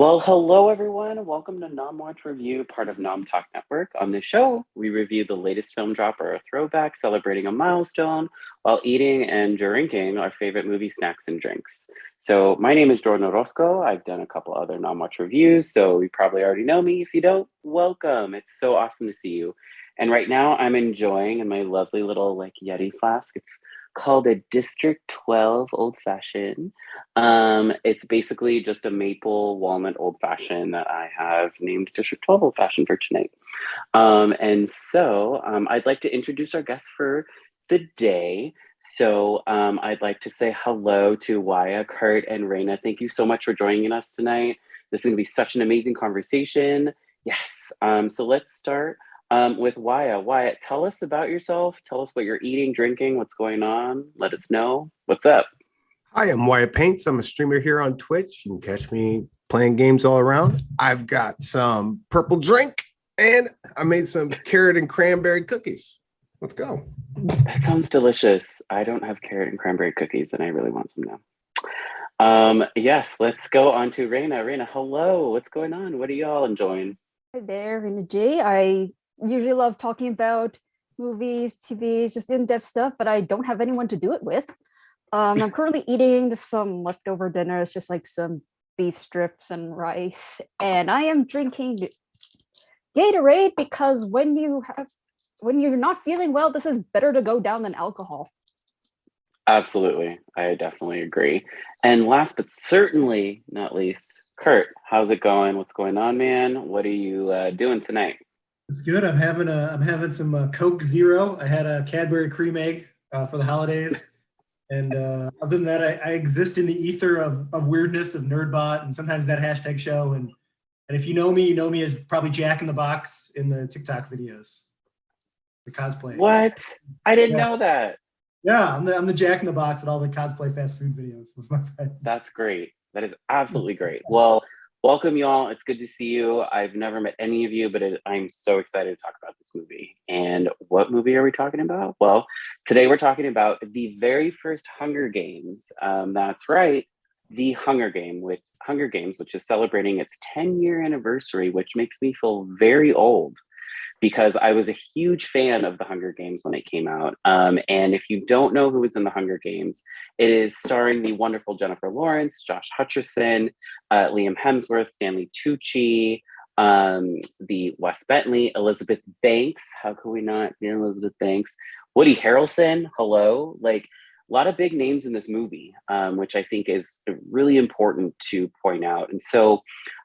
Well, hello everyone. Welcome to Nom Watch Review, part of Nom Talk Network. On this show, we review the latest film drop or a throwback, celebrating a milestone while eating and drinking our favorite movie snacks and drinks. So my name is Jordyn Orozco. I've done a couple other Nom Watch reviews, so you probably already know me. If you don't, welcome. It's so awesome to see you. And right now I'm enjoying in my lovely little Yeti flask. It's called a District 12 Old Fashioned. It's basically just a maple walnut old fashioned that I have named District 12 Old Fashioned for tonight. And so I'd like to introduce our guest for the day. So I'd like to say hello to Waiya, Kurt, and Reina. Thank you so much for joining us tonight. This is going to be such an amazing conversation. Yes. So let's start with Waiya. Waiya, tell us about yourself. Tell us what you're eating, drinking, what's going on. Let us know. What's up? Hi, I'm Waiya Paints. I'm a streamer here on Twitch. You can catch me playing games all around. I've got some purple drink and I made some carrot and cranberry cookies. Let's go. That sounds delicious. I don't have carrot and cranberry cookies and I really want some now. Yes, let's go on to Reina. Reina, hello. What's going on? What are y'all enjoying? Hi there, Reina Jay. I usually love talking about movies, TVs, just in-depth stuff, but I don't have anyone to do it with. I'm currently eating some leftover dinners, just like some beef strips and rice, and I am drinking Gatorade because when you're not feeling well, this is better to go down than alcohol. Absolutely. I definitely agree. And last but certainly not least, Kurt, how's it going? What's going on, man? What are you doing tonight? It's good. I'm having some Coke Zero. I had a Cadbury cream egg for the holidays. And other than that, I exist in the ether of weirdness of Nerdbot and sometimes that hashtag show. And if you know me as probably Jack in the Box in the TikTok videos, the cosplay. What? I didn't know that. Yeah, I'm the Jack in the Box at all the cosplay fast food videos with my friends. That's great. That is absolutely great. Well, welcome y'all. It's good to see you. I've never met any of you, but I'm so excited to talk about this movie. And what movie are we talking about? Well, today we're talking about the very first Hunger Games. That's right, the Hunger Games, which is celebrating its 10-year anniversary, which makes me feel very old because I was a huge fan of the Hunger Games when it came out. And if you don't know who was in the Hunger Games, it is starring the wonderful Jennifer Lawrence, Josh Hutcherson, Liam Hemsworth, Stanley Tucci, the Wes Bentley, Elizabeth Banks. How could we not be Elizabeth Banks? Woody Harrelson, hello. Like a lot of big names in this movie, which I think is really important to point out. And so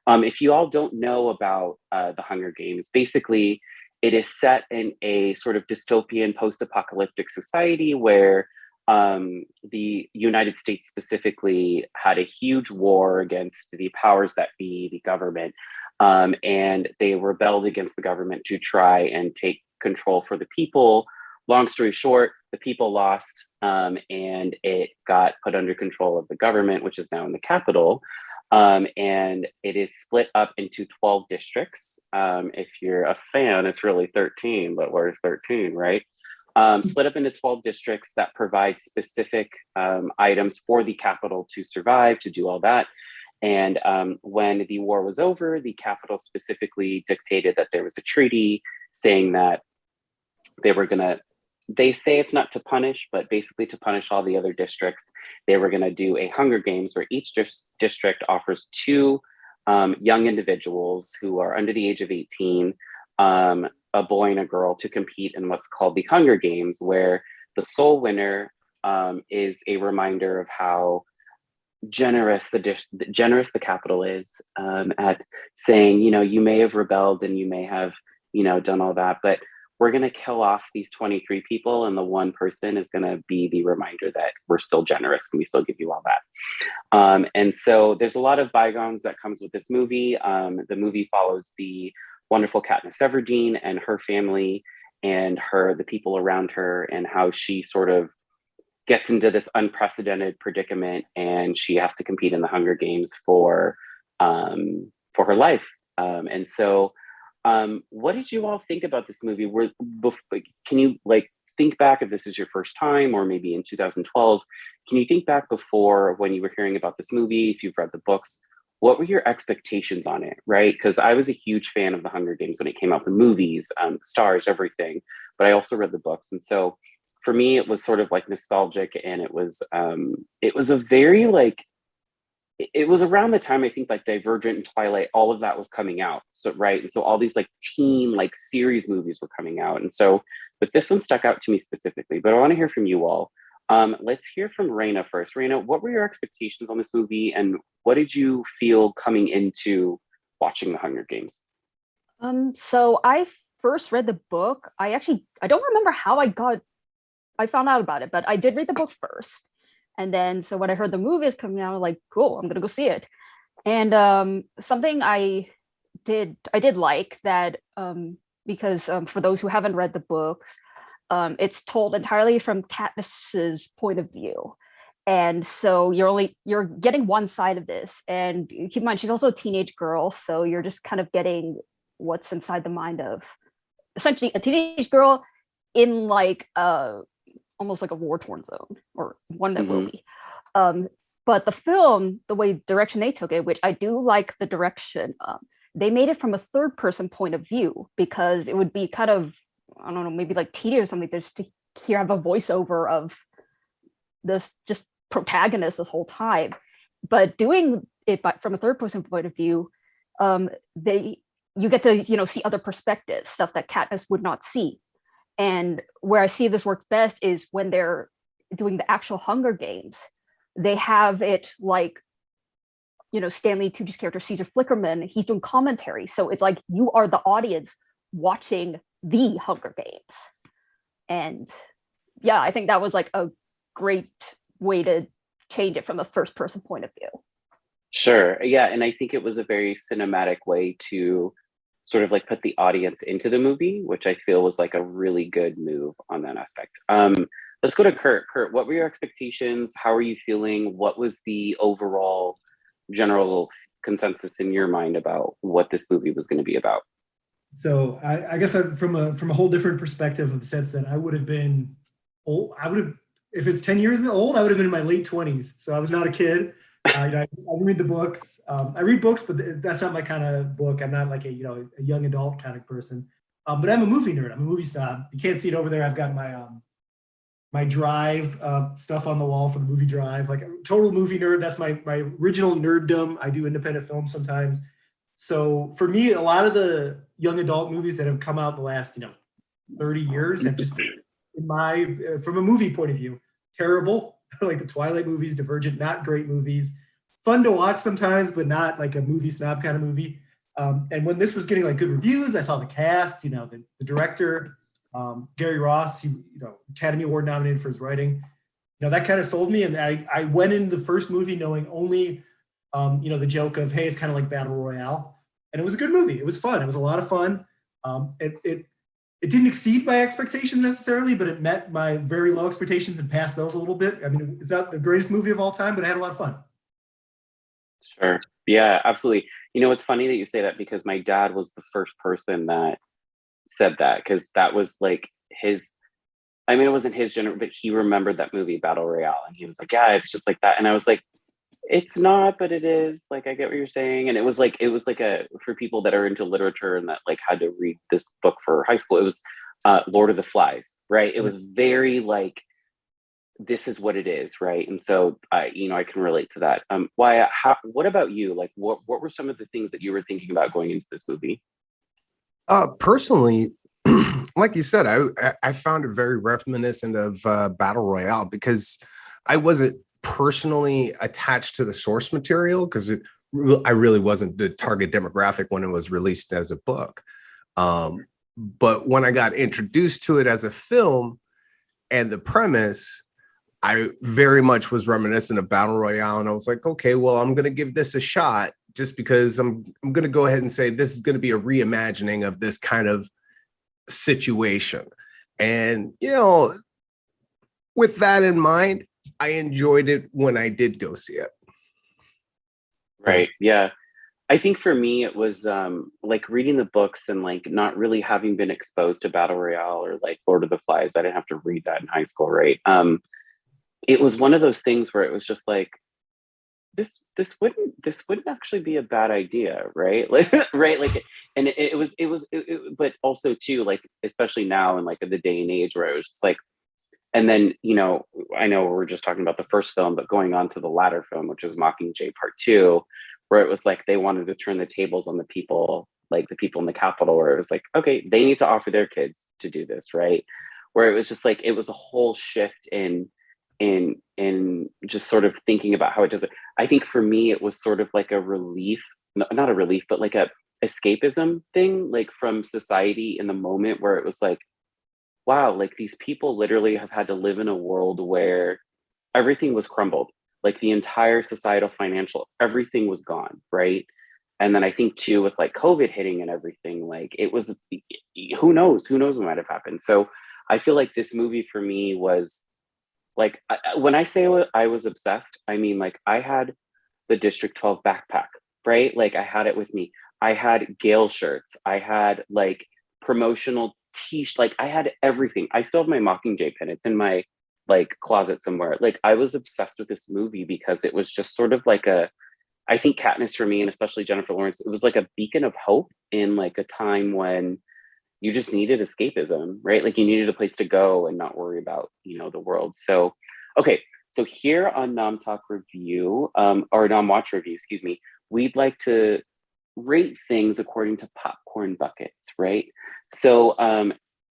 if you all don't know about the Hunger Games, basically, it is set in a sort of dystopian post-apocalyptic society where the United States specifically had a huge war against the powers that be, the government, and they rebelled against the government to try and take control for the people. Long story short, the people lost and it got put under control of the government, which is now in the Capitol. And it is split up into 12 districts. If you're a fan, it's really 13, but where's 13, right? Split up into 12 districts that provide specific items for the Capitol to survive, to do all that. And when the war was over, the Capitol specifically dictated that there was a treaty saying that they say it's not to punish, but basically to punish all the other districts, they were going to do a Hunger Games where each district offers two young individuals who are under the age of 18, a boy and a girl, to compete in what's called the Hunger Games, where the sole winner is a reminder of how generous the Capitol is at saying, you may have rebelled and you may have, done all that, but we're going to kill off these 23 people, and the one person is going to be the reminder that we're still generous and we still give you all that. And so there's a lot of bygones that comes with this movie. The movie follows the wonderful Katniss Everdeen and her family and the people around her, and how she sort of gets into this unprecedented predicament, and she has to compete in the Hunger Games for her life. And so what did you all think about this movie? Can you think back if this is your first time, or maybe in 2012, can you think back before when you were hearing about this movie, if you've read the books, what were your expectations on it, right? Because I was a huge fan of the Hunger Games when it came out, the movies, stars, everything, but I also read the books. And so for me, it was sort of like nostalgic, and it was a very like, it was around the time I think like Divergent and Twilight, all of that was coming out. So right. And so all these like teen like series movies were coming out. And so but this one stuck out to me specifically. But I want to hear from you all. Let's hear from Reina first. Reina, what were your expectations on this movie, and what did you feel coming into watching the Hunger Games? So I first read the book. I don't remember how I found out about it, but I did read the book first. And then so when I heard the movie is coming out, I'm like, cool, I'm gonna go see it. And something I did like that because for those who haven't read the books, it's told entirely from Katniss's point of view. And so you're getting one side of this. And keep in mind, she's also a teenage girl. So you're just kind of getting what's inside the mind of essentially a teenage girl in like almost like a war-torn zone, or one that will be. But the film, the way direction they took it, which I do like the direction, they made it from a third person point of view, because it would be kind of, I don't know, maybe like tedious or something just to hear have a voiceover of this just protagonist this whole time. But doing it from a third person point of view, you get to see other perspectives, stuff that Katniss would not see. And where I see this work best is when they're doing the actual Hunger Games. They have it like, Stanley Tucci's character, Caesar Flickerman, he's doing commentary. So it's like you are the audience watching the Hunger Games. And yeah, I think that was like a great way to change it from a first person point of view. Sure. Yeah. And I think it was a very cinematic way to sort of like put the audience into the movie, which I feel was like a really good move on that aspect. Let's go to Kurt. Kurt, what were your expectations? How are you feeling? What was the overall general consensus in your mind about what this movie was going to be about? So I guess from a whole different perspective, of the sense that I would have been old. If it's 10 years old, I would have been in my late 20s. So I was not a kid. I read the books. I read books, but that's not my kind of book. I'm not like a young adult kind of person. But I'm a movie nerd. I'm a movie snob. You can't see it over there. I've got my Drive stuff on the wall for the movie Drive. Like a total movie nerd. That's my original nerddom. I do independent films sometimes. So for me, a lot of the young adult movies that have come out in the last 30 years have just been, from a movie point of view, terrible. Like the Twilight movies, Divergent, not great movies. Fun to watch sometimes, but not like a movie snob kind of movie. And when this was getting like good reviews, I saw the cast, the director, Gary Ross, he, Academy Award nominated for his writing. That kind of sold me. And I went in the first movie knowing only, the joke of, hey, it's kind of like Battle Royale. And it was a good movie. It was fun. It was a lot of fun. It didn't exceed my expectations necessarily, but it met my very low expectations and passed those a little bit. I mean, it's not the greatest movie of all time, but I had a lot of fun. Sure. Yeah, absolutely. It's funny that you say that, because my dad was the first person that said that, because that was like it wasn't his general, but he remembered that movie Battle Royale, and he was like, yeah, it's just like that. And I was like, it's not, but it is. Like, I get what you're saying. And it was like for people that are into literature and that like had to read this book for high school, it was Lord of the Flies, right? It was very like, this is what it is, right? And so I can relate to that. Waiya, what about you? Like, what were some of the things that you were thinking about going into this movie? Personally, like you said, I found it very reminiscent of Battle Royale, because I wasn't personally attached to the source material, because I really wasn't the target demographic when it was released as a book. But when I got introduced to it as a film and the premise, I very much was reminiscent of Battle Royale. And I was like, okay, well, I'm going to give this a shot, just because I'm going to go ahead and say this is going to be a reimagining of this kind of situation. And, with that in mind, I enjoyed it when I did go see it. Right. Yeah. I think for me, it was like reading the books and like not really having been exposed to Battle Royale or like Lord of the Flies. I didn't have to read that in high school, right? It was one of those things where it was just like, this wouldn't actually be a bad idea, right? Like, right, like, and but also too, like, especially now in like the day and age where it was just like, and then, you know, I know we're just talking about the first film, but going on to the latter film, which was Mockingjay Part 2, where it was like they wanted to turn the tables on the people, like the people in the Capitol, where it was like, okay, they need to offer their kids to do this, right? Where it was just like it was a whole shift in just sort of thinking about how it does it. I think for me, it was sort of like a relief, not a relief, but like a escapism thing, like from society in the moment where it was like, wow, like these people literally have had to live in a world where everything was crumbled, like the entire societal financial, everything was gone, right? And then I think too, with like COVID hitting and everything, like it was, who knows what might have happened. So I feel like this movie for me was like, when I say I was obsessed, I mean, like I had the District 12 backpack, right? Like I had it with me. I had Gale shirts. I had like promotional like I had everything. I still have my Mockingjay pin. It's in my like closet somewhere. Like I was obsessed with this movie because it was just sort of like I think Katniss for me, and especially Jennifer Lawrence, it was like a beacon of hope in like a time when you just needed escapism, right? Like you needed a place to go and not worry about, you know, the world. So, okay. So here on Nom Talk Review, or Nom Watch Review, excuse me, we'd like to rate things according to popcorn buckets, right? So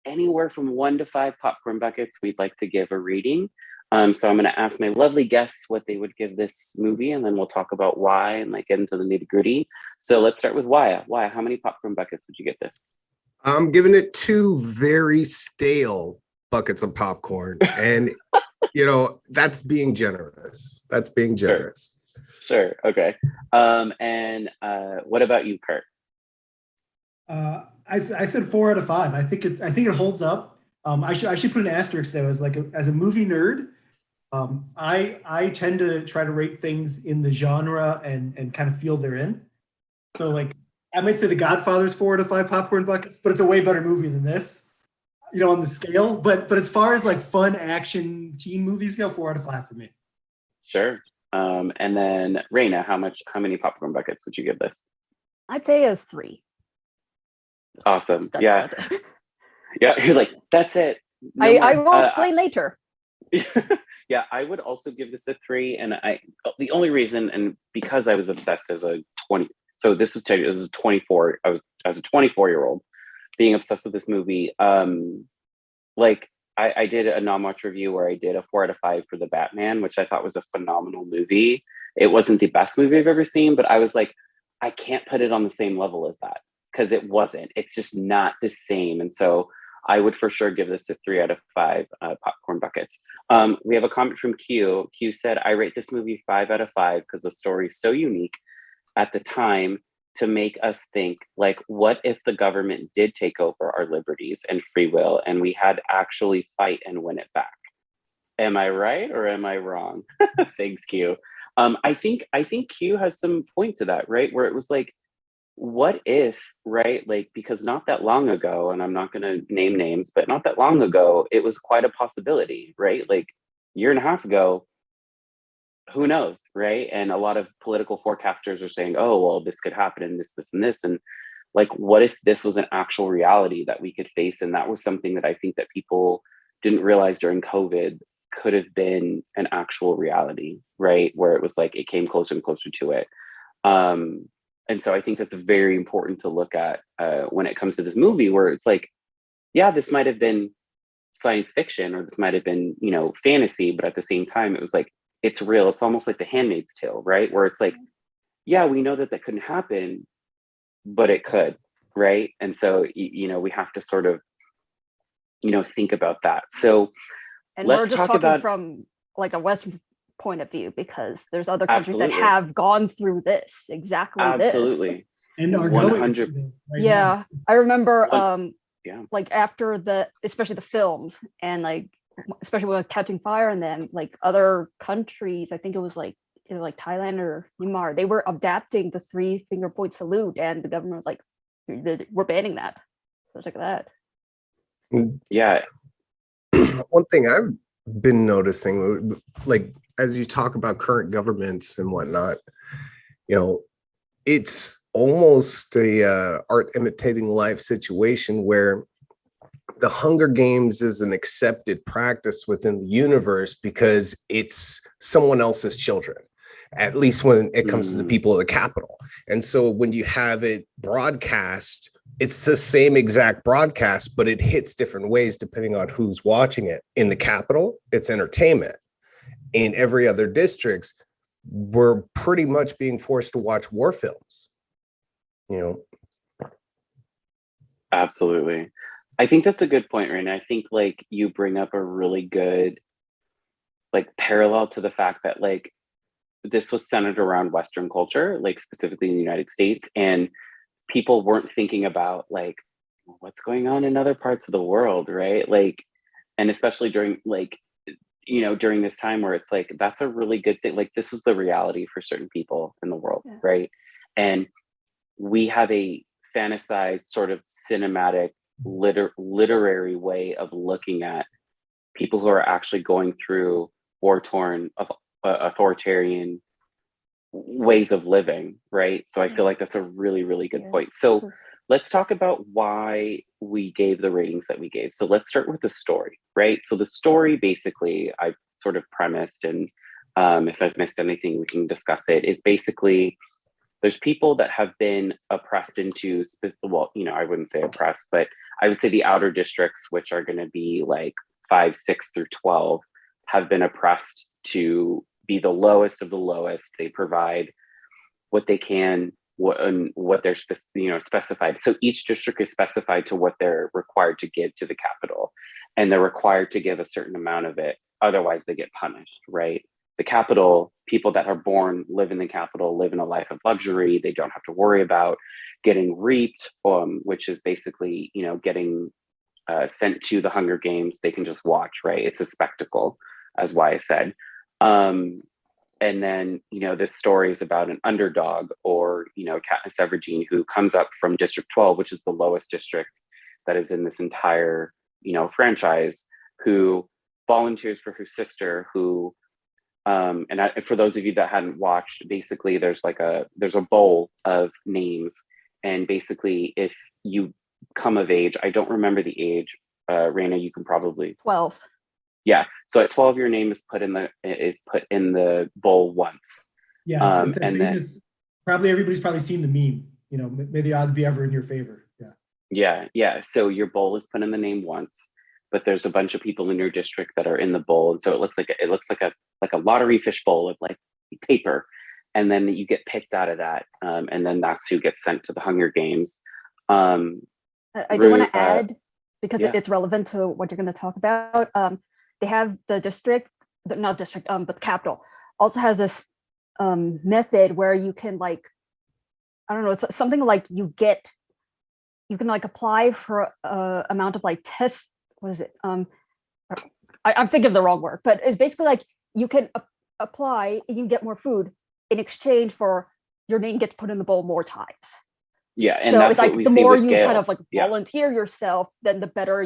anywhere from 1 to 5 popcorn buckets, we'd like to give a rating. So I'm going to ask my lovely guests what they would give this movie, and then we'll talk about why and like get into the nitty gritty. So let's start with Waiya. Waiya, how many popcorn buckets would you get this? I'm giving it 2 very stale buckets of popcorn. And, you know, that's being generous. That's being generous. Sure. Okay. And what about you, Kurt? I said 4 out of 5. I think it holds up. I should put an asterisk though, as like as a movie nerd. I tend to try to rate things in the genre and kind of feel they're in. So like I might say The Godfather's 4 out of 5 popcorn buckets, but it's a way better movie than this, you know, on the scale. But as far as like fun action teen movies go, 4 out of 5 for me. Sure. And then Reina, how many popcorn buckets would you give this? I'd say a 3. Awesome. Yeah. Yeah. You're like, that's it. No I more. will explain later. Yeah, I would also give this a 3. And the only reason, and because I was obsessed as a 20, so this was 24, as a 24-year-old being obsessed with this movie. Like I did a Nom Watch review where I did a 4 out of 5 for The Batman, which I thought was a phenomenal movie. It wasn't the best movie I've ever seen, but I was like, I can't put it on the same level as that because it wasn't. It's just not the same. And so I would for sure give this a 3 out of 5 popcorn buckets. We have a comment from Q. Q said, I rate this movie 5 out of 5 because the story is so unique at the time to make us think, like, what if the government did take over our liberties and free will and we had to actually fight and win it back? Am I right or am I wrong? Thanks, Q. I think Q has some point to that, right? Where it was like, what if, right? Like, because not that long ago, and I'm not going to name names, but not that long ago, it was quite a possibility, right? Like year and a half ago, who knows, right? And a lot of political forecasters are saying, oh, well, this could happen and this, and this. And like, what if this was an actual reality that we could face? And that was something that I think that people didn't realize during COVID could have been an actual reality, right? Where it was like, it came closer and closer to it. And so I think that's very important to look at when it comes to this movie, where it's like, yeah, this might have been science fiction or this might have been, you know, fantasy, but at the same time, it was like, it's real. It's almost like The Handmaid's Tale, right? Where it's like, yeah, we know that that couldn't happen, but it could, right? And so, you know, we have to sort of, you know, think about that. So And let's we're just talk talking about from like a Western point of view because there's other countries absolutely, that have gone through this, exactly this. absolutely, And are 100. going right Yeah, now. I remember Yeah. like after especially the films and like especially with Catching Fire and then like other countries, I think it was like either like Thailand or Myanmar, they were adapting the 3-finger point salute and the government was like, we're banning that. So it's like that. Yeah. One thing I've been noticing, like as you talk about current governments and whatnot, you know, it's almost a art imitating life situation where the Hunger Games is an accepted practice within the universe because it's someone else's children, at least when it comes to the people of the Capitol. And so when you have it broadcast, it's the same exact broadcast, but it hits different ways depending on who's watching it. In the Capitol, it's entertainment. In every other districts, we're pretty much being forced to watch war films, you know. Absolutely. I think that's a good point, Reina. I think like you bring up a really good like parallel to the fact that like this was centered around Western culture, like specifically in the United States, and people weren't thinking about like what's going on in other parts of the world, right? Like, and especially during like, you know, during this time where it's like that's a really good thing. Like this is the reality for certain people in the world, right? And we have a fantasized sort of cinematic literary way of looking at people who are actually going through war-torn authoritarian ways of living, right? So I feel like that's a really, really good point. So let's talk about why we gave the ratings that we gave. So let's start with the story, right? So the story basically I've sort of premised, and if I've missed anything, we can discuss it, is basically there's people that have been oppressed into, well, you know, I wouldn't say oppressed, but I would say the outer districts, which are going to be like 5, 6 through 12, have been oppressed to be the lowest of the lowest. They provide what they can, what they're specified. So each district is specified to what they're required to give to the capital, and they're required to give a certain amount of it. Otherwise, they get punished, right? The capital, people that are born, live in the capital, live in a life of luxury. They don't have to worry about getting reaped, which is basically, you know, getting sent to the Hunger Games. They can just watch, right? It's a spectacle, as Waiya said. And then, you know, this story is about an underdog, or, you know, Katniss Everdeen, who comes up from District 12, which is the lowest district that is in this entire, you know, franchise, who volunteers for her sister, who for those of you that hadn't watched, basically there's a bowl of names, and basically if you come of age, I don't remember the age, Reina, you can probably 12. Yeah, so at 12 your name is put in the bowl once. Yeah, it's and famous, then probably everybody's probably seen the meme, you know, may the odds be ever in your favor. Yeah, so your bowl is put in the name once, but there's a bunch of people in your district that are in the bowl, and so it looks like a lottery fish bowl of like paper, and then you get picked out of that, and then that's who gets sent to the Hunger Games. I do want to add, because it's relevant to what you're going to talk about. They have the district, not district, but the capital also has this method where you can like, I don't know, it's something like you can like apply for amount of like tests. What is it? I'm thinking of the wrong word, but it's basically like you can apply, you can get more food in exchange for your name gets put in the bowl more times. Yeah, and so that's it's like what we the see more with you Gale. kind of like volunteer yourself, then the better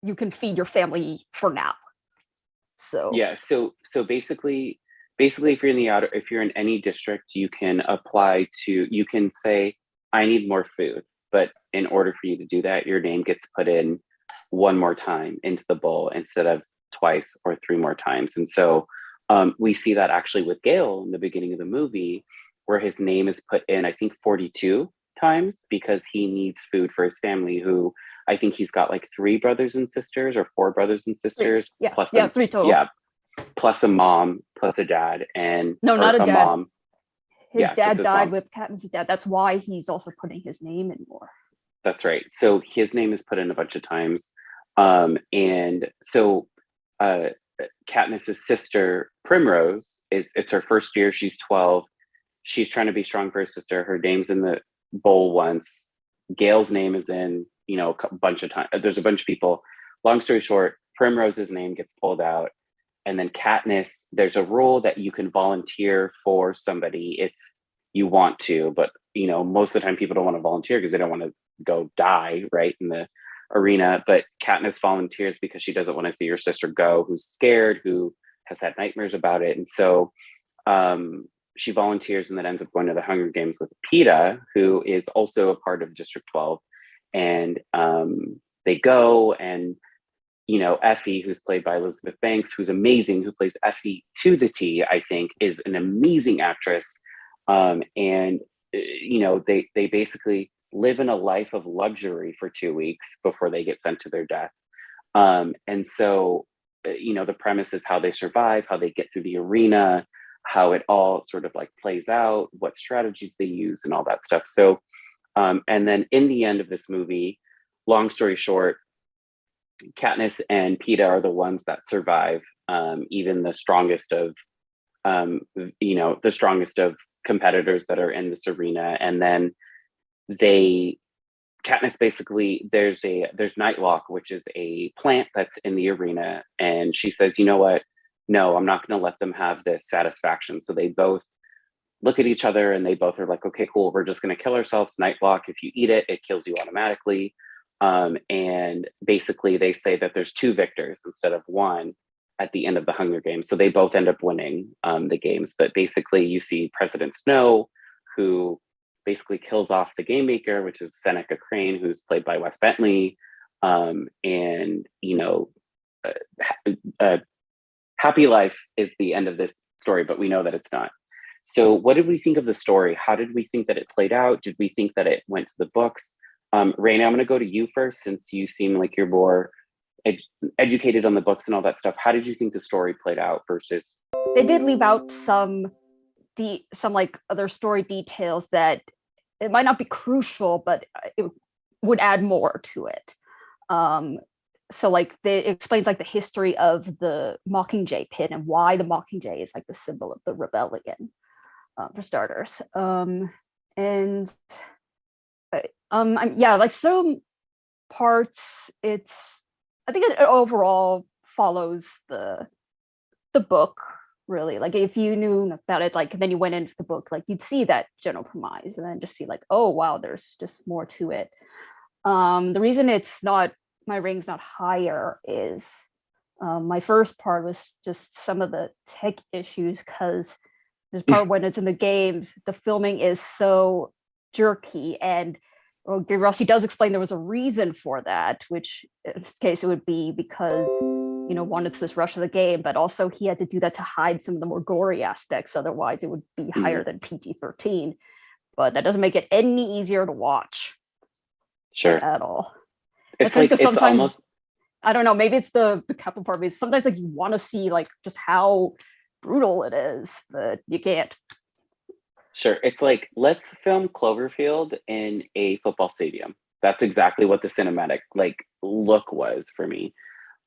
you can feed your family for now. So yeah, so basically if you're in the outer, if you're in any district, you can you can say, I need more food, but in order for you to do that, your name gets put in one more time into the bowl instead of twice or 3 more times. And so we see that actually with Gale in the beginning of the movie, where his name is put in, I think 42 times, because he needs food for his family, who I think he's got like 3 brothers and sisters or 4 brothers and sisters. 3 total. Yeah, plus a mom, plus a dad, and not a dad. Mom. His dad died with Katniss' dad. That's why he's also putting his name in more. That's right. So his name is put in a bunch of times. And so Katniss's sister, Primrose, it's her first year. She's 12. She's trying to be strong for her sister. Her name's in the bowl once. Gale's name is in, you know, a bunch of times. There's a bunch of people. Long story short, Primrose's name gets pulled out. And then Katniss, there's a rule that you can volunteer for somebody if you want to, but you know, most of the time people don't want to volunteer because they don't want to go die right in the arena. But Katniss volunteers because she doesn't want to see her sister go, who's scared, who has had nightmares about it. And so she volunteers and then ends up going to the Hunger Games with PETA, who is also a part of District 12. And they go, and Effie, who's played by Elizabeth Banks, who's amazing, who plays Effie to the T, I think, is an amazing actress. And they basically live in a life of luxury for 2 weeks before they get sent to their death. And so, the premise is how they survive, how they get through the arena, how it all sort of like plays out, what strategies they use, and all that stuff. So, and then in the end of this movie, long story short, Katniss and PETA are the ones that survive, even the strongest of, the strongest of competitors that are in this arena. And then Katniss basically, there's Nightlock, which is a plant that's in the arena, and she says, you know what? No, I'm not going to let them have this satisfaction. So they both look at each other and they both are like, okay, cool, we're just going to kill ourselves. Nightlock, if you eat it, it kills you automatically. And basically they say that there's 2 victors instead of 1 at the end of the Hunger Games. So they both end up winning the games. But basically you see President Snow, who basically kills off the game maker, which is Seneca Crane, who's played by Wes Bentley. Happy life is the end of this story, but we know that it's not. So what did we think of the story? How did we think that it played out? Did we think that it went to the books? Reina, I'm going to go to you first, since you seem like you're more educated on the books and all that stuff. How did you think the story played out versus? They did leave out some like other story details that it might not be crucial, but it would add more to it. So like it explains like the history of the Mockingjay pit and why the Mockingjay is like the symbol of the rebellion, for starters. Like some parts, I think it overall follows the book really. Like if you knew about it, like then you went into the book, like you'd see that general premise and then just see like, oh wow, there's just more to it. The reason my rating's not higher is my first part was just some of the tech issues, because there's part when it's in the games, the filming is so jerky, and Rossi does explain there was a reason for that, which in this case it would be because one, it's this rush of the game, but also he had to do that to hide some of the more gory aspects, otherwise it would be higher than PG-13. But that doesn't make it any easier to watch. Sure. At all. It's like, it's sometimes almost, I don't know, maybe it's the capital part, because sometimes like you want to see like just how brutal it is, but you can't. Sure. It's like, let's film Cloverfield in a football stadium. That's exactly what the cinematic look was for me.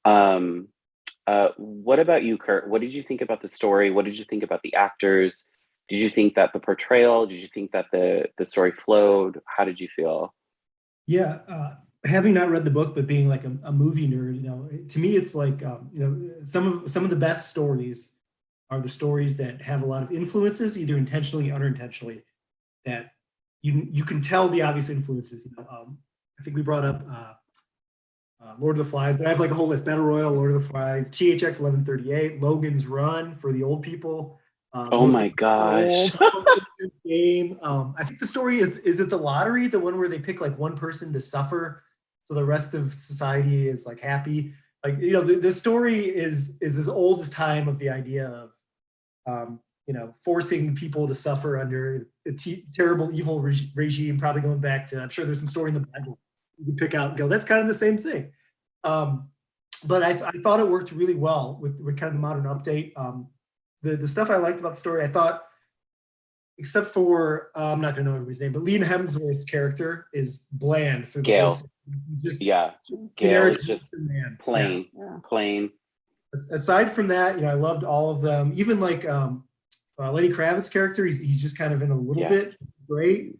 What about you, Kurt? What did you think about the story? What did you think about the actors? Did you think that the portrayal, did you think that the story flowed? How did you feel? Yeah, having not read the book, but being like a movie nerd, to me, it's like, some of the best stories are the stories that have a lot of influences, either intentionally or unintentionally, that you can tell the obvious influences. I think we brought up Lord of the Flies, but I have like a whole list: Battle Royale, Lord of the Flies, THX 1138, Logan's Run for the old people. Oh my gosh. Game. I think the story is it The Lottery, the one where they pick like one person to suffer so the rest of society is like happy. Like, the story is as old as time, of the idea of forcing people to suffer under a terrible evil regime, probably going back to, I'm sure there's some story in the Bible you can pick out and go, that's kind of the same thing. But I thought it worked really well with kind of the modern update. The stuff I liked about the story, I thought, except for, I'm not going to know everybody's name, but Liam Hemsworth's character is bland through the whole Gail. series. Gail is just plain. Yeah. Plain. Aside from that, I loved all of them. Even like Lenny Kravitz's character, he's just kind of in a little bit. Great.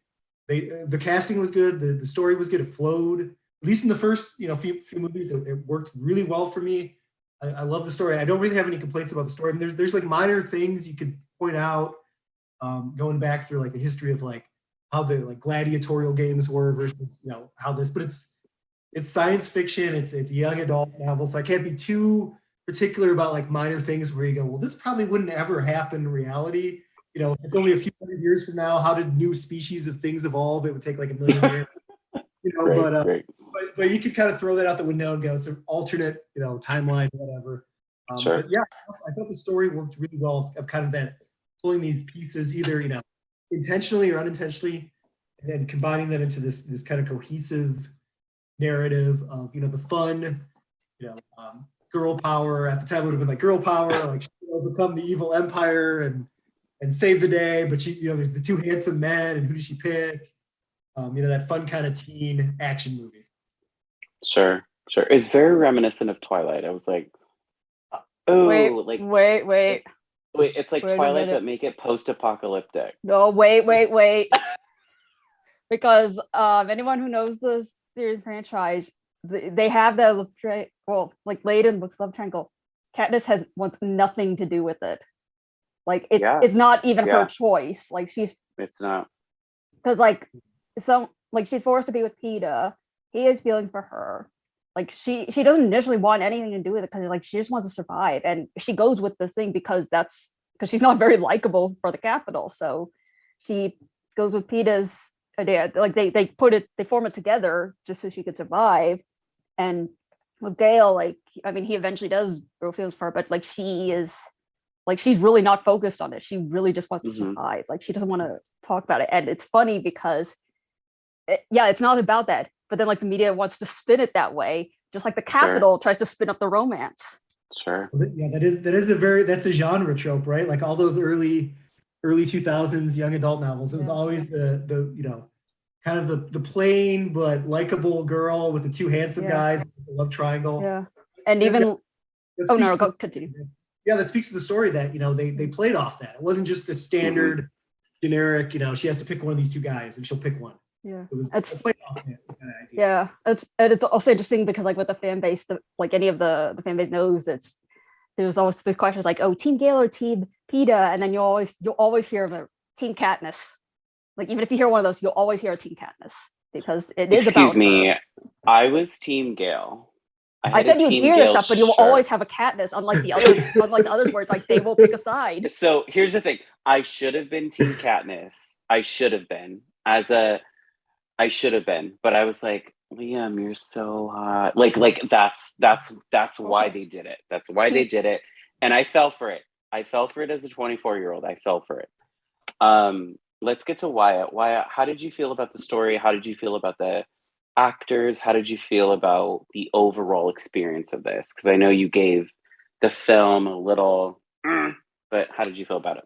The casting was good. The story was good. It flowed. At least in the first few movies, it worked really well for me. I love the story. I don't really have any complaints about the story. I mean, there's like minor things you could point out, going back through like the history of like how the like gladiatorial games were versus how this. But it's science fiction. It's a young adult novel, so I can't be too particular about like minor things where you go, well, this probably wouldn't ever happen in reality. You know, it's only a few hundred years from now. How did new species of things evolve? It would take like a million years. You know, Great. but you could kind of throw that out the window and go, it's an alternate, you know, timeline, whatever. Sure. But yeah, I thought the story worked really well of kind of that pulling these pieces either, you know, intentionally or unintentionally, and then combining them into this kind of cohesive narrative of, you know, the fun, you know, girl power. At the time it would have been like girl power, like she would overcome the evil empire and save the day. But she, you know, there's the two handsome men, and who does she pick? You know, that fun kind of teen action movie. Sure. It's very reminiscent of Twilight. I was like, oh, wait. It's like Twilight, but make it post-apocalyptic. No, wait. Because anyone who knows the series franchise, they have that like late in Books Love Triangle, Katniss wants nothing to do with it. Like it's not even her choice. Like it's not, because like she's forced to be with Peeta. He has feelings for her. Like she doesn't initially want anything to do with it because like she just wants to survive, and she goes with this thing because she's not very likable for the Capitol. So she goes with Peeta's idea. Like they form it together just so she could survive. And with Gale, like I mean, he eventually does grow feelings for her, but like she's really not focused on it. She really just wants to survive. Like she doesn't want to talk about it. And it's funny because it's not about that. But then like the media wants to spin it that way, just like the Capitol tries to spin up the romance. Sure. Yeah, that's a genre trope, right? Like all those early 2000s young adult novels. It was always the you know, kind of the plain but likable girl with the two handsome guys, the love triangle. Yeah. And even continue. Yeah, that speaks to the story that, you know, they played off that. It wasn't just the standard generic, you know, she has to pick one of these two guys and she'll pick one. Yeah, it's it's also interesting because like with the fan base, like any of the fan base knows there's always the questions like, oh, Team Gale or Team Peeta, and then you'll always hear of a Team Katniss. Like even if you hear one of those, you'll always hear a Team Katniss because it is about. Excuse me, I was Team Gale. I said you'd hear this stuff, but you'll always have a Katniss, unlike the others where it's like they will pick a side. So here's the thing: I should have been Team Katniss. I should have been but I was like, Liam, you're so hot. Like that's why they did it. That's why they did it. And I fell for it. I fell for it as a 24-year-old. I fell for it. Let's get to Waiya. Waiya, how did you feel about the story? How did you feel about the actors? How did you feel about the overall experience of this? Because I know you gave the film a little, but how did you feel about it?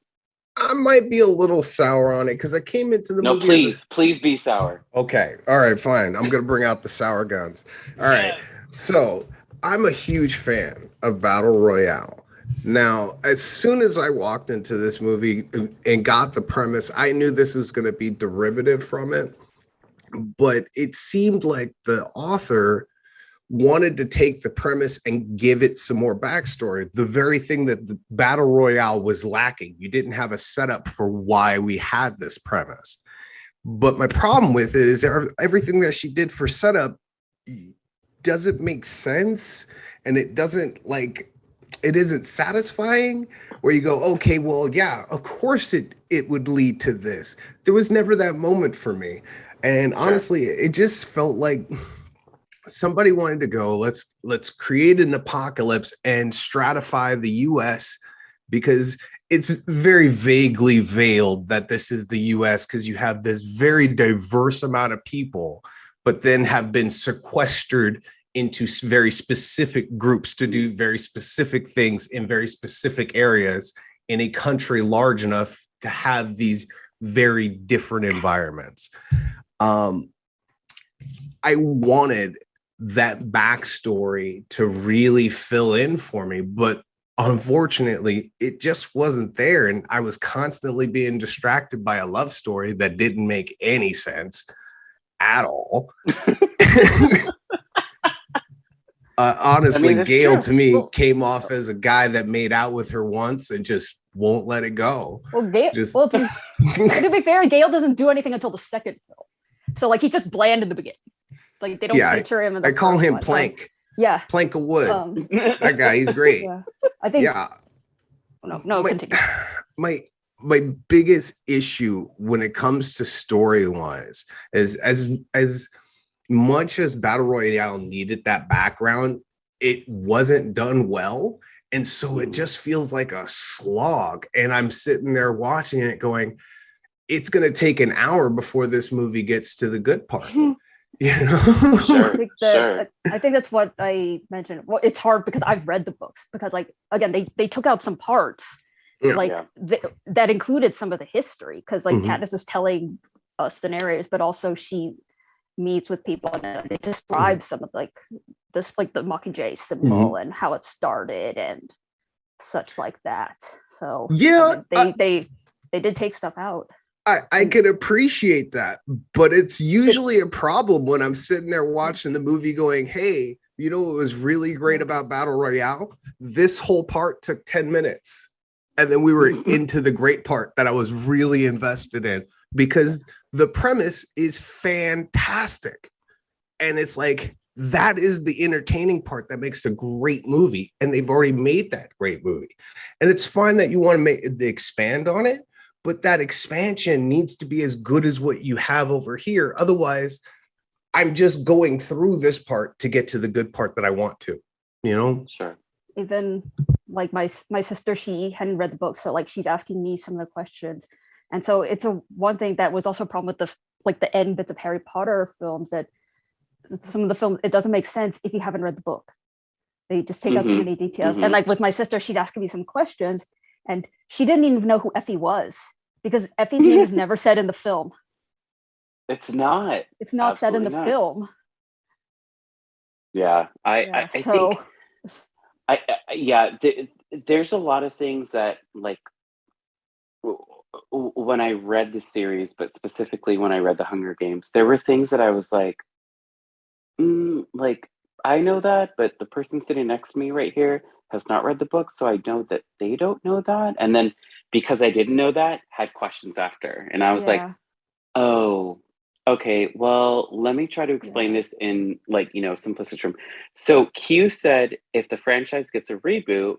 I might be a little sour on it because I came into the movie. No, please be sour. Okay. All right, fine. I'm going to bring out the sour guns. All right. So I'm a huge fan of Battle Royale. Now, as soon as I walked into this movie and got the premise, I knew this was going to be derivative from it. But it seemed like the author wanted to take the premise and give it some more backstory. The very thing that the Battle Royale was lacking. You didn't have a setup for why we had this premise. But my problem with it is everything that she did for setup doesn't make sense. And it isn't satisfying where you go, okay, well, yeah, of course it would lead to this. There was never that moment for me. And honestly, it just felt like somebody wanted to go, let's create an apocalypse and stratify the US because it's very vaguely veiled that this is the US because you have this very diverse amount of people, but then have been sequestered into very specific groups to do very specific things in very specific areas in a country large enough to have these very different environments. I wanted that backstory to really fill in for me, but unfortunately it just wasn't there. And I was constantly being distracted by a love story that didn't make any sense at all. Honestly, I mean, Gale true. To me came off as a guy that made out with her once and just won't let it go. Well, to be fair, Gale doesn't do anything until the second film. So like he's just bland in the beginning. Like they don't feature him in the I call him one. Plank. Yeah. Plank of wood. Um, That guy, he's great. yeah. I think. Yeah. No, my, continue. my biggest issue when it comes to story wise is as much as Battle Royale needed that background, it wasn't done well. And so it just feels like a slog. And I'm sitting there watching it going, it's going to take an hour before this movie gets to the good part. You know? Sure. I think that's what I mentioned. Well, it's hard because I've read the books because, like, again, they took out some parts, that included some of the history because, like, Katniss is telling us the narrators, but also she meets with people and they describe some of like this, like the Mockingjay symbol and how it started and such like that. So yeah, they did take stuff out. I can appreciate that, but it's usually a problem when I'm sitting there watching the movie going, hey, you know what was really great about Battle Royale? This whole part took 10 minutes. And then we were into the great part that I was really invested in because the premise is fantastic. And it's like, that is the entertaining part that makes a great movie. And they've already made that great movie. And it's fine that you want to expand on it, but that expansion needs to be as good as what you have over here. Otherwise, I'm just going through this part to get to the good part that I want to, you know? Sure. Even like my sister, she hadn't read the book, so like she's asking me some of the questions. And so it's one thing that was also a problem with the end bits of Harry Potter films, that some of the film, it doesn't make sense if you haven't read the book. They just take out too many details. And like with my sister, she's asking me some questions and she didn't even know who Effie was because Effie's name is never said in the film. It's not. It's not said in the film. Yeah, I think. There's a lot of things that, like, when I read the series, but specifically when I read The Hunger Games, there were things that I was like, like, I know that, but the person sitting next to me right here has not read the book, so I know that they don't know that. And then because I didn't know that, had questions after. And I was like, oh, okay, well, let me try to explain this in, like, simplistic term. So Q said, if the franchise gets a reboot,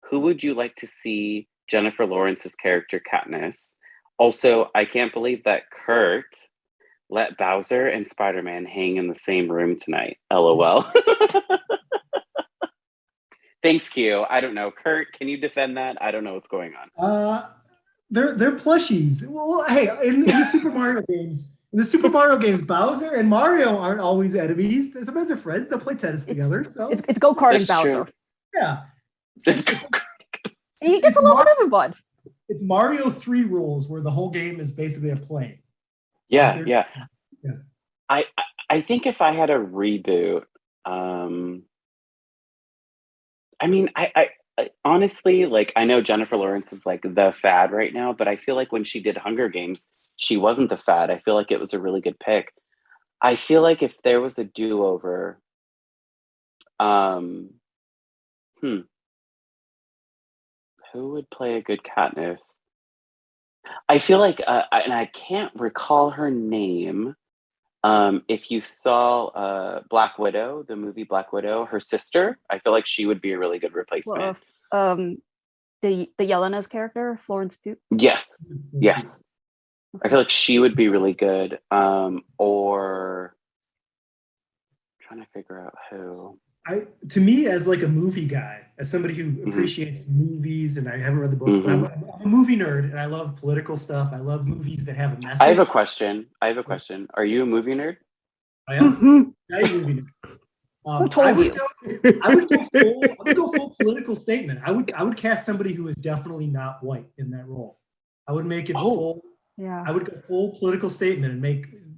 who would you like to see Jennifer Lawrence's character Katniss? Also, I can't believe that Kurt let Bowser and Spider-Man hang in the same room tonight. LOL. Thanks, Q. I don't know. Kurt, can you defend that? I don't know what's going on. They're plushies. Well, hey, in the Super Mario games, Bowser and Mario aren't always enemies. Sometimes they're friends. They'll play tennis together. So it's go-karting Bowser. True. Yeah. He gets along with everyone. It's Mario 3 rules where the whole game is basically a play. Yeah. I think if I had a reboot, I mean, I honestly, like, I know Jennifer Lawrence is like the fad right now, but I feel like when she did Hunger Games, she wasn't the fad. I feel like it was a really good pick. I feel like if there was a do-over, who would play a good Katniss? I feel like, and I can't recall her name. If you saw Black Widow, the movie Black Widow, her sister, I feel like she would be a really good replacement. Well, the Yelena's character, Florence Pugh. Yes. I feel like she would be really good. Or I'm trying to figure out who. To me, as like a movie guy, as somebody who appreciates movies, and I haven't read the books, but I'm a movie nerd, and I love political stuff. I love movies that have a message. I have a question. Are you a movie nerd? I am. I'm a movie nerd. Who told you? I would go full political statement. I would cast somebody who is definitely not white in that role. I would make it full. Yeah. I would go full political statement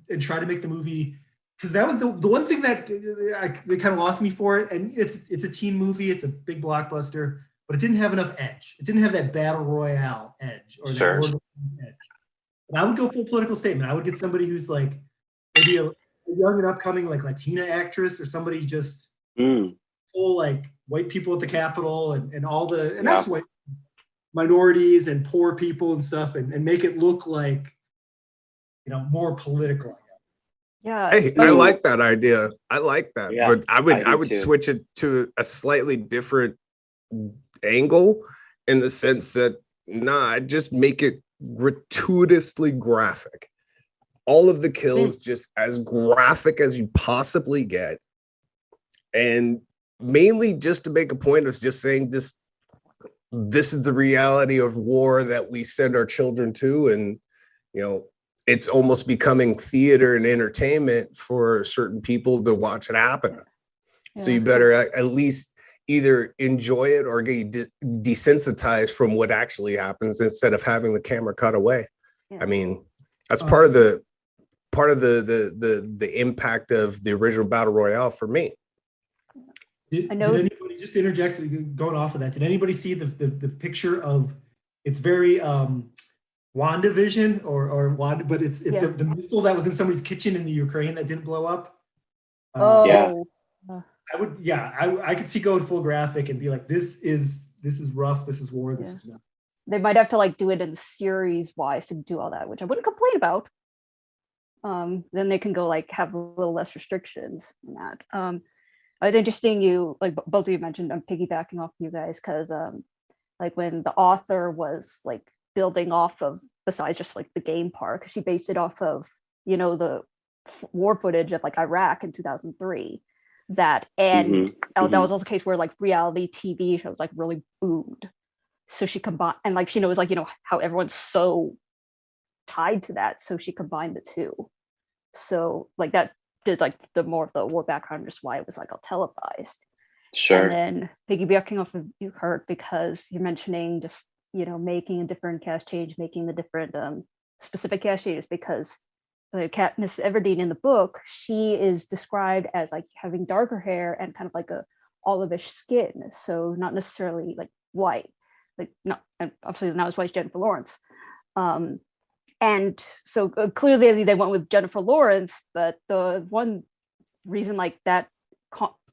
and try to make the movie. Because that was the one thing that they kind of lost me for it, and it's a teen movie, it's a big blockbuster, but it didn't have enough edge. It didn't have that battle royale edge or that Lord of the Rings edge. And I would go full political statement. I would get somebody who's like maybe a young and upcoming like Latina actress, or somebody just full like white people at the Capitol and all the and that's white minorities and poor people and stuff, and make it look like more political. Yeah, Hey, I especially like that idea. I like that, Yeah, but I I do would too. switch it to a slightly different angle in the sense that nah, just make it gratuitously graphic. All of the kills just as graphic as you possibly get, and mainly just to make a point of just saying this is the reality of war that we send our children to, and you know it's almost becoming theater and entertainment for certain people to watch it happen. So yeah. you better at least either enjoy it or get desensitized from what actually happens instead of having the camera cut away. Yeah. I mean, that's Uh, part of the impact of the original battle royale for me. I Did know. anybody just interject going off of that? Did anybody see the picture of it's very WandaVision or Wanda, but it's Yeah. the missile that was in somebody's kitchen in the Ukraine that didn't blow up? Yeah. Oh, I would, yeah, I could see going full graphic and be like, this is rough, this is war, this Yeah. is not. they might have to like do it in series wise to do all that, which I wouldn't complain about. Then they can go like have a little less restrictions on that. It was interesting you like both of you mentioned. I'm piggybacking off you guys because like when the author was like building off of besides just like the game part, because she based it off of the war footage of like Iraq in 2003. That and that was also the case where like reality TV shows like really boomed. So she combined and like she knows like how everyone's so tied to that, so she combined the two. So like that did like the more of the war background, just why it was like all televised. Sure. And then piggybacking off of you, Kurt, because you're mentioning just making a different cast change, making the different specific cast changes, because Katniss Everdeen in the book, she is described as like having darker hair and kind of like a olivish skin, so not necessarily like white, like not, and obviously not as white as Jennifer Lawrence. And so clearly they went with Jennifer Lawrence, but the one reason like that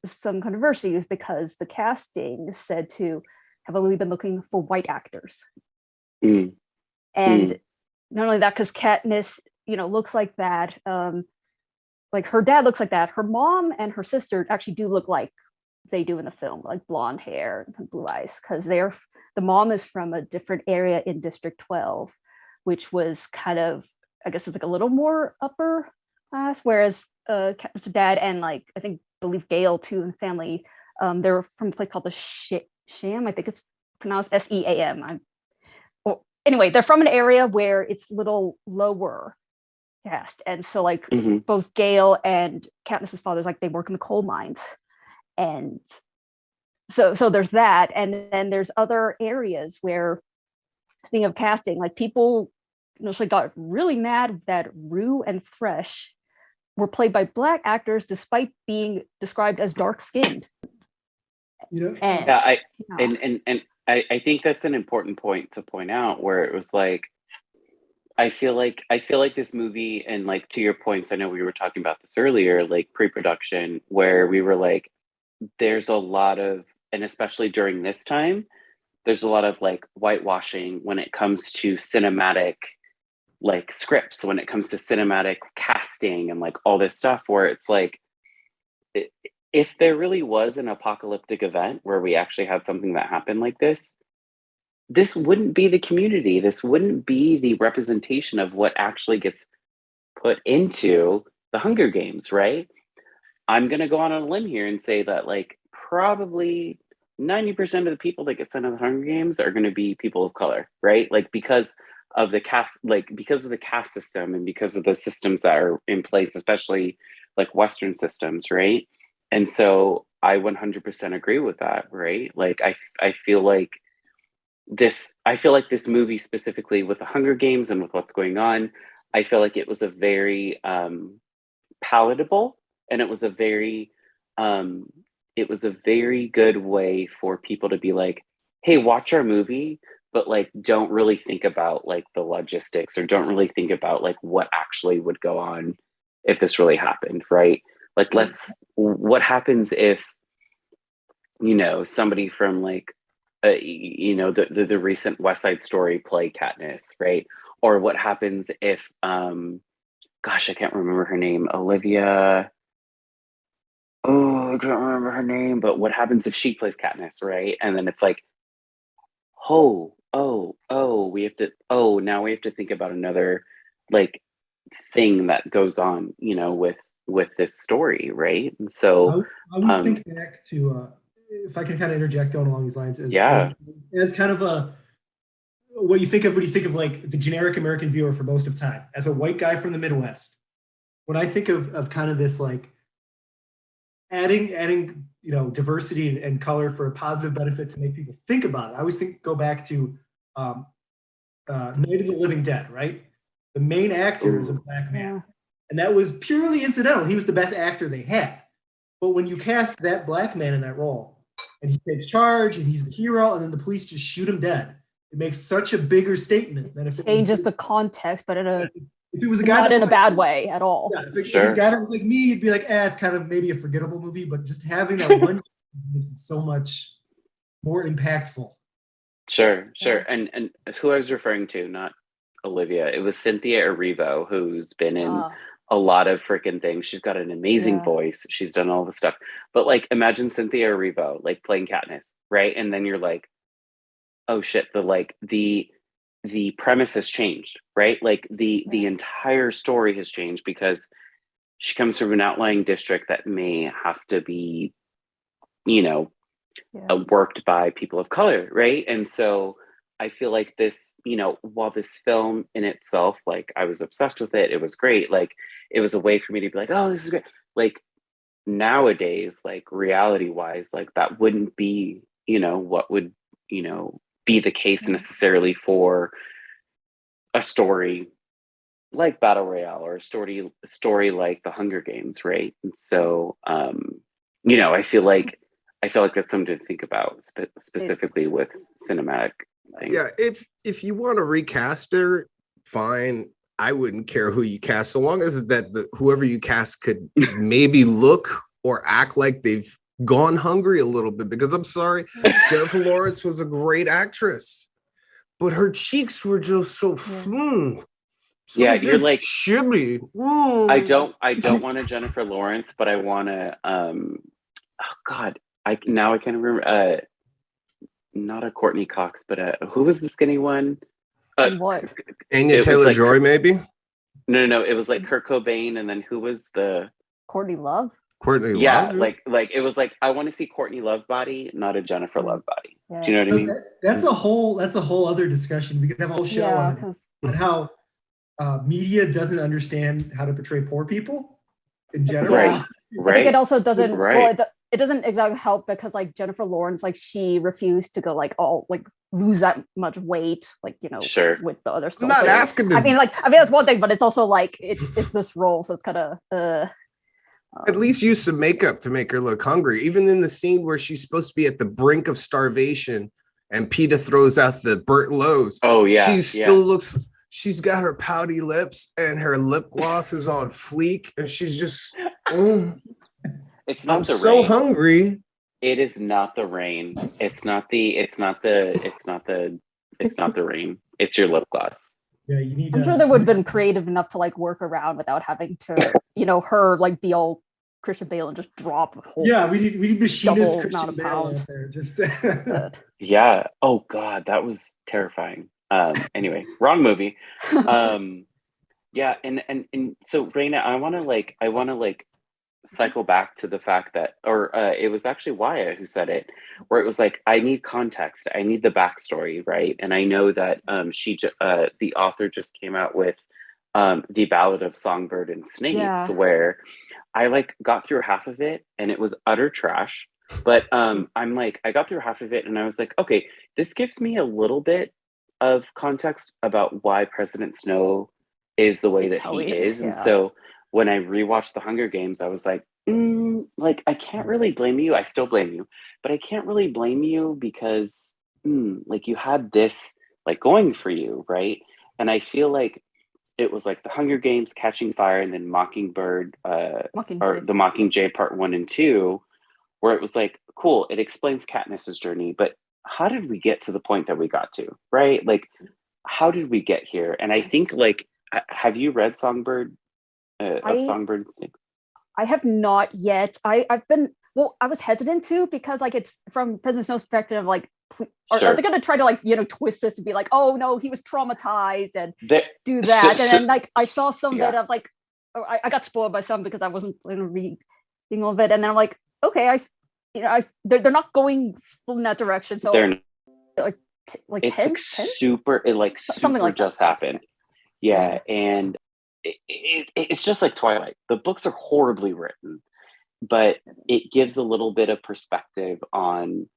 some controversy is because the casting is said to have only been looking for white actors. And not only that, because Katniss, looks like that. Like her dad looks like that. Her mom and her sister actually do look like they do in the film, like blonde hair and blue eyes, because the mom is from a different area in District 12, which was kind of, I guess it's like a little more upper class, whereas Katniss' dad and like I believe Gale too and family, they're from a place called the Sham. I think it's pronounced SEAM. Anyway, they're from an area where it's little lower caste, and so like both Gale and Katniss' father's like they work in the coal mines, and so there's that, and then there's other areas where, speaking of casting, like people initially got really mad that Rue and Thresh were played by black actors despite being described as dark skinned. I think that's an important point to point out, where it was like I feel like this movie, and like to your points, I know we were talking about this earlier, like pre-production, where we were like, there's a lot of, and especially during this time, there's a lot of like whitewashing when it comes to cinematic like scripts, when it comes to cinematic casting and like all this stuff, where it's like, if there really was an apocalyptic event where we actually had something that happened like this wouldn't be the community. This wouldn't be the representation of what actually gets put into the Hunger Games, right? I'm going to go on a limb here and say that like probably 90% of the people that get sent to the Hunger Games are going to be people of color, right? Like because of the caste, like because of the caste system and because of the systems that are in place, especially like Western systems, right? And so I 100% agree with that, right? Like I feel like this movie specifically with the Hunger Games and with what's going on, I feel like it was a very palatable, and it was a very good way for people to be like, hey, watch our movie, but like don't really think about like the logistics, or don't really think about like what actually would go on if this really happened, right? Like what happens if somebody from like the recent West Side Story play Katniss, right? Or what happens if gosh, I can't remember her name. Olivia. Oh, I can't remember her name. But what happens if she plays Katniss, right? And then it's like, we have to. Oh, now we have to think about another like thing that goes on, with this story, right? And I, so, I always um, think back to, if I can kind of interject going along these lines, yeah, as kind of a what you think of when you think of like the generic American viewer for most of time, as a white guy from the Midwest. When I think of kind of this like adding diversity and color for a positive benefit to make people think about it, I always go back to um, Night of the Living Dead, right? The main actor is a ooh, black man, Yeah. and that was purely incidental. He was the best actor they had. But when you cast that black man in that role, and he takes charge, and he's the hero, and then the police just shoot him dead, it makes such a bigger statement than if it was Changes the context, but if it was a guy not that in a looked bad way at all. yeah, if it was a sure, guy that looked like me, it'd be like, it's kind of maybe a forgettable movie, but just having that one makes it so much more impactful. sure. Yeah. And who I was referring to, not Olivia, it was Cynthia Erivo, who's been in Uh, a lot of freaking things. She's got an amazing yeah. voice. She's done all the stuff. But like, imagine Cynthia Erivo like playing Katniss, right? And then you're like, oh shit, the premise has changed, right? Like the Yeah. entire story has changed because she comes from an outlying district that may have to be, you know, Yeah. worked by people of color, right? And so I feel like this, while this film in itself, like I was obsessed with it, it was great. Like it was a way for me to be like, oh, this is great. Like nowadays, like reality wise, like that wouldn't be, what would, be the case Yeah. necessarily for a story like Battle Royale or a story like The Hunger Games, right? And so, I feel like that's something to think about It, specifically with cinematic things. Yeah, if you want to recast her, fine. I wouldn't care who you cast, so long as whoever you cast could maybe look or act like they've gone hungry a little bit. Because I'm sorry, Jennifer Lawrence was a great actress, but her cheeks were just so Yeah, so you're just like, chubby. I don't want a Jennifer Lawrence, but I want to. Oh God, I can't remember. Not a Courtney Cox, but who was the skinny one? Uh, and what? Anya it was like Taylor-Joy, maybe no, it was like Kurt Cobain, and then who was the? Courtney Love? Courtney Yeah, Love. like it was like I want to see Courtney Love body, not a Jennifer Love body. Yeah. Do you know what I mean? That's a whole other discussion. We could have a whole show Yeah, on because how media doesn't understand how to portray poor people in general. Right, yeah. I think it right, also doesn't. Well, right. it doesn't exactly help because like Jennifer Lawrence, like she refused to go like all like lose that much weight, like Sure. with the other I'm stuff. not But asking I to mean, that's one thing, but it's also like it's this role, so it's kind of at least use some makeup to make her look hungry. Even in the scene where she's supposed to be at the brink of starvation and PETA throws out the burnt loaves, Oh yeah, she yeah. still looks, she's got her pouty lips and her lip gloss is on fleek. And she's just, It's not I'm the so rain. hungry. It is not the rain. It's not the rain. It's your lip gloss. Yeah, you need. I'm sure they would have been creative enough to like work around without having to, her like be all Christian Bale and just drop a whole Yeah, we need machinist double amount Christian of Bale pounds. out there. Just But Yeah. Oh God, that was terrifying. Anyway, wrong movie. Yeah, and so Reina, I wanna cycle back to the fact that, or it was actually Waiya who said it, where it was like, I need context, I need the backstory, right? And I know that the author just came out with the Ballad of Songbird and Snakes, yeah, where I like got through half of it and it was utter trash. But I'm like, I got through half of it and I was like, okay, this gives me a little bit of context about why President Snow is the way that how he he is. is. And Yeah, so when I rewatched The Hunger Games, I was like I can't really blame you. I still blame you, but I can't really blame you because like you had this like going for you, right? And I feel like it was like The Hunger Games, Catching Fire, and then Mockingbird, or Mockingjay. The Mockingjay Part 1 and 2, where it was like, cool, it explains Katniss's journey, but how did we get to the point that we got to, right? Like, how did we get here? And I think, like, have you read Songbird, of Songbird? I have not yet. I've been, well, I was hesitant to, because like it's from President Snow's perspective, like are they going to try to like, you know, twist this to be like, oh no, he was traumatized and do that, and then like I saw some bit of like, I got spoiled by some because I wasn't reading all of it, and then I'm like, okay, they're not going in that direction, so they're like it's 10? super, it like Something super like just that. happened. Yeah, and it's just like Twilight. The books are horribly written, but it gives a little bit of perspective on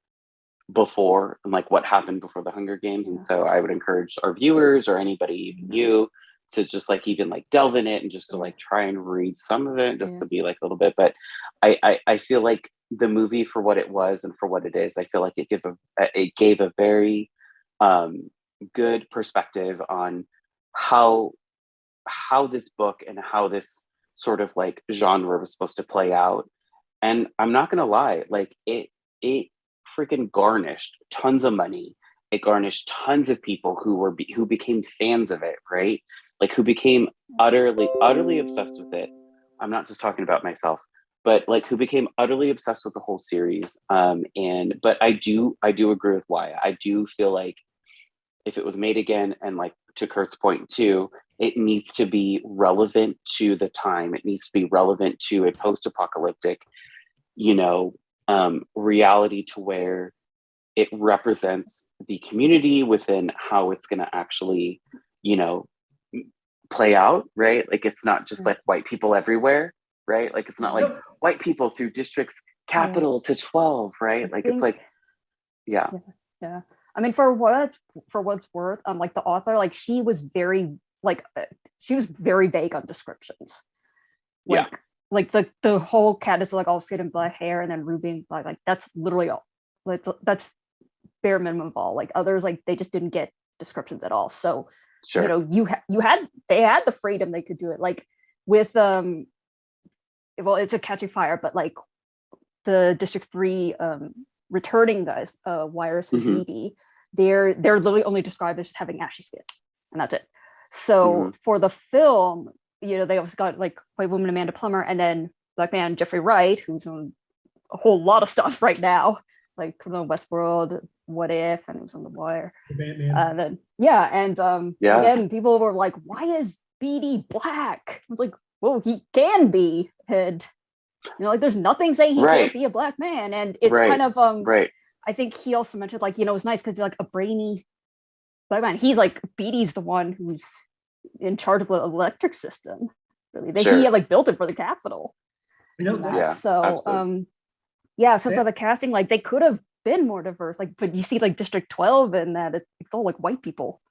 before and like what happened before the Hunger Games. And so I would encourage our viewers or anybody, even you, to just like even like delve in it and just to like try and read some of it, just to be like a little bit. But I feel like the movie, for what it was and for what it is, I feel like it gave a very good perspective on how this book and how this sort of like genre was supposed to play out. And I'm not gonna lie, like it freaking garnished tons of money. It garnished tons of people who became fans of it, right? Like who became utterly obsessed with it. I'm not just talking about myself, but like who became utterly obsessed with the whole series. But I do agree with Waiya. I do feel like if it was made again, and like to Kurt's point too, it needs to be relevant to the time. It needs to be relevant to a post-apocalyptic, reality, to where it represents the community within how it's going to actually, play out, right? Like it's not just like white people everywhere, right? Like it's not like white people through districts capital to 12, right? Like it's like, yeah. I mean, for what's worth, like the author, like she was very vague on descriptions. Like the whole cat is like all skin and black hair, and then Ruby and black, like that's literally all. That's bare minimum of all. Like others, like they just didn't get descriptions at all. So they had the freedom, they could do it. Like with well, it's a Catching Fire, but like the District 3 returning guys, Waiya and Beatty, they're literally only described as just having ashy skin, and that's it. So for the film, they also got like white woman Amanda Plummer, and then black man Jeffrey Wright, who's on a whole lot of stuff right now, like from the Westworld, What If, and it was on The Wire. Then again, people were like, "Why is Beatty black?" I was like, "Well, he can be," and like there's nothing saying he can't be a black man, and it's kind of I think he also mentioned like it's nice because he's like a brainy black man. He's like Beatty's the one who's in charge of the electric system. Really, he had like built it for the Capitol. So for the casting, like they could have been more diverse. Like, but you see like District 12 and that it's all like white people,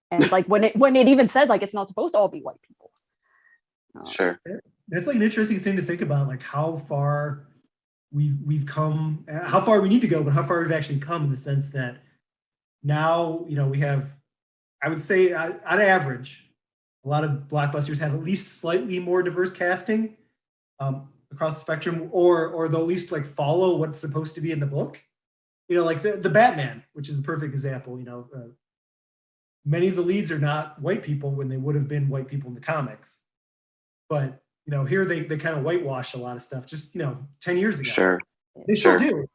and like when it even says like it's not supposed to all be white people. That's like an interesting thing to think about, like how far we've come, how far we need to go, but how far we've actually come, in the sense that now we have, I would say on average, a lot of blockbusters have at least slightly more diverse casting across the spectrum, or they'll at least like follow what's supposed to be in the book. Like the Batman, which is a perfect example. Many of the leads are not white people when they would have been white people in the comics, but here they kind of whitewash a lot of stuff just 10 years ago. They still do.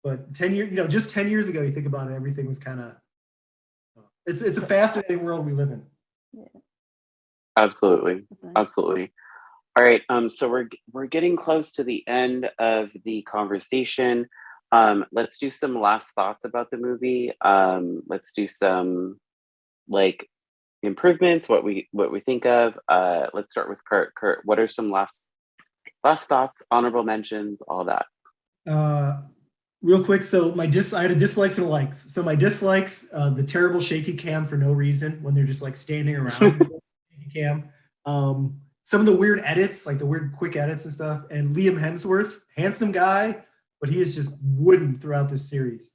But 10 years, just 10 years ago, you think about it, everything was kind of, it's a fascinating world we live in. Absolutely. All right, so we're getting close to the end of the conversation. Let's do some last thoughts about the movie. Let's do some like improvements, what we think of. Let's start with Kurt. Kurt, what are some last thoughts, honorable mentions, all that? Real quick, so I had a dislikes and a likes. So my dislikes, the terrible shaky cam for no reason when they're just like standing around. Shaky cam. Some of the weird edits, like the weird quick edits and stuff. And Liam Hemsworth, handsome guy, but he is just wooden throughout this series.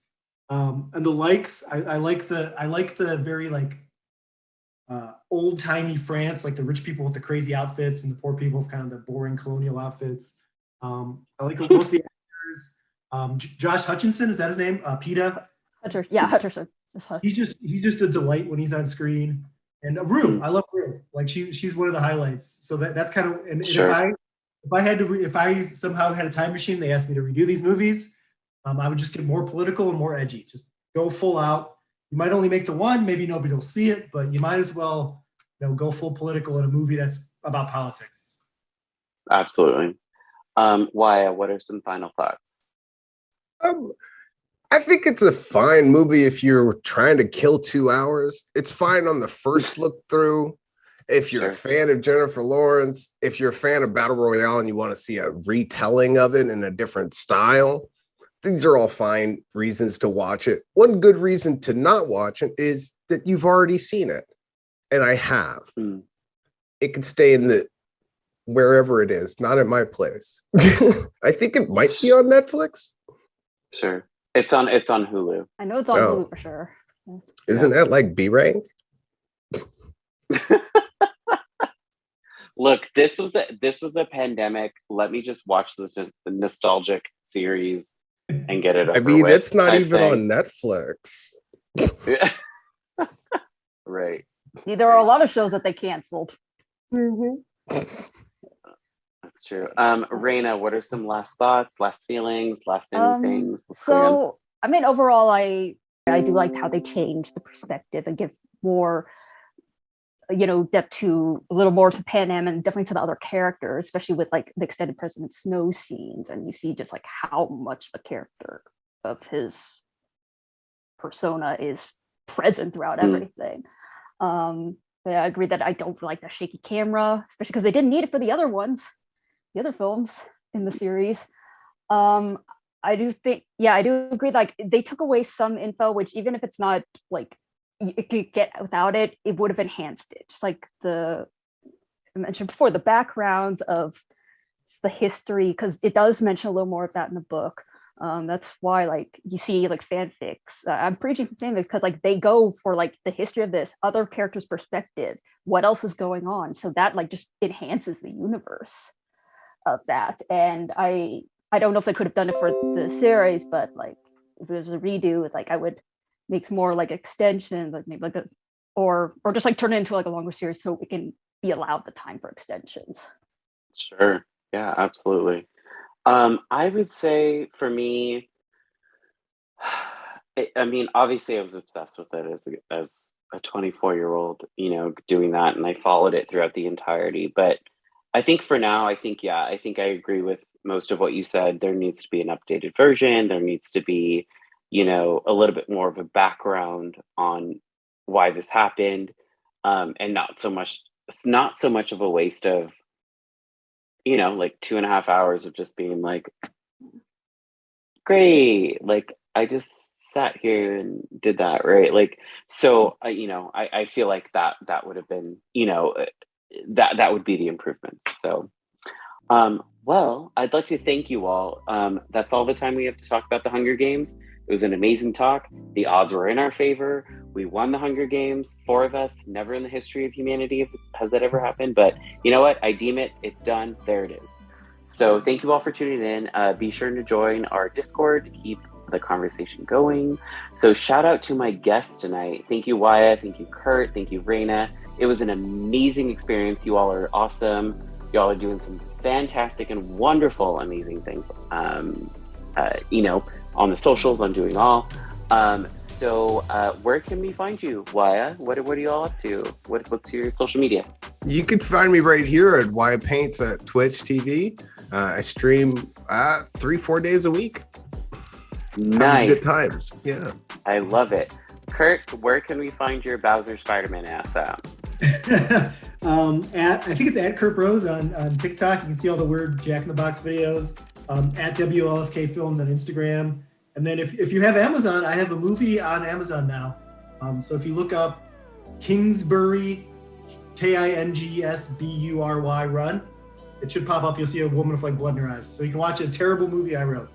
And the likes, I like the very like old timey France, like the rich people with the crazy outfits and the poor people with kind of the boring colonial outfits. I like most of the actors. Josh Hutcherson, is that his name? PETA. Hutcherson. He's just a delight when he's on screen. And Rue, I love Rue. Like she's one of the highlights. So that's kind of, and Sure. if I somehow had a time machine, they asked me to redo these movies, I would just get more political and more edgy. Just go full out. You might only make the one, maybe nobody will see it, but you might as well, go full political in a movie that's about politics. Absolutely. Waiya, what are some final thoughts? I think it's a fine movie if you're trying to kill 2 hours. It's fine on the first look through. If you're Sure. a fan of Jennifer Lawrence, if you're a fan of Battle Royale and you want to see a retelling of it in a different style, these are all fine reasons to watch it. One good reason to not watch it is that you've already seen it. And I have. It could stay in the wherever it is, not at my place. I think it might be on Netflix. Sure. It's on Hulu. I know it's on Hulu for sure. Isn't that like B rank? Look, this was a pandemic. Let me just watch the nostalgic series and get it over I mean, with, it's not type even thing. on Netflix. Right. See, there are a lot of shows that they canceled. That's true. Reina, what are some last thoughts, last feelings, last anythings? What's going on? So, I mean, overall, I do like how they change the perspective and give more, depth to a little more to Pan Am and definitely to the other characters, especially with like the extended President Snow scenes, and you see just like how much the character of his persona is present throughout everything. But I agree that I don't like the shaky camera, especially because they didn't need it for the other films in the series. I do agree, like they took away some info, which even if it's not like it could get without it, it would have enhanced it. Just like I mentioned before, the backgrounds of the history, because it does mention a little more of that in the book. That's why like you see like fanfics. I'm preaching for fanfics because like they go for like the history of this other character's perspective, what else is going on, so that like just enhances the universe of that. And I don't know if they could have done it for the series, but like if there's a redo, it's like I would make some more like extensions, like maybe like or just like turn it into like a longer series so it can be allowed the time for extensions. Sure. Yeah, absolutely. I would say for me, I mean, obviously I was obsessed with it as a 24-year-old, doing that, and I followed it throughout the entirety. But I think for now, I think I agree with most of what you said. There needs to be an updated version. There needs to be, a little bit more of a background on why this happened, and not so much of a waste of, like 2.5 hours of just being like, great, like I just sat here and did that, right? Like, so I feel like that would have been, that would be the improvement. So well, I'd like to thank you all. That's all the time we have to talk about the Hunger Games. It was an amazing talk. The odds were in our favor. We won the Hunger Games, 4 of us. Never in the history of humanity has that ever happened. But you know what? I deem it. It's done. There it is. So thank you all for tuning in. Be sure to join our Discord to keep the conversation going. So shout out to my guests tonight. Thank you, Waiya. Thank you, Kurt. Thank you, Reina. It was an amazing experience. You all are awesome. You all are doing some fantastic and wonderful, amazing things. On the socials, I'm doing all. So where can we find you, Waiya? What are you all up to? What's your social media? You can find me right here at Waiya Paints at Twitch TV. I stream 3-4 days a week. Nice. Having good times. Yeah. I love it. Kurt, where can we find your Bowser Spider-Man ass out? I think it's at Kurt Broz on TikTok. You can see all the weird Jack in the Box videos. At WLFK Films on Instagram. And then if you have Amazon, I have a movie on Amazon now. So if you look up Kingsbury, Kingsbury Run, it should pop up. You'll see a woman with like blood in her eyes. So you can watch a terrible movie I wrote.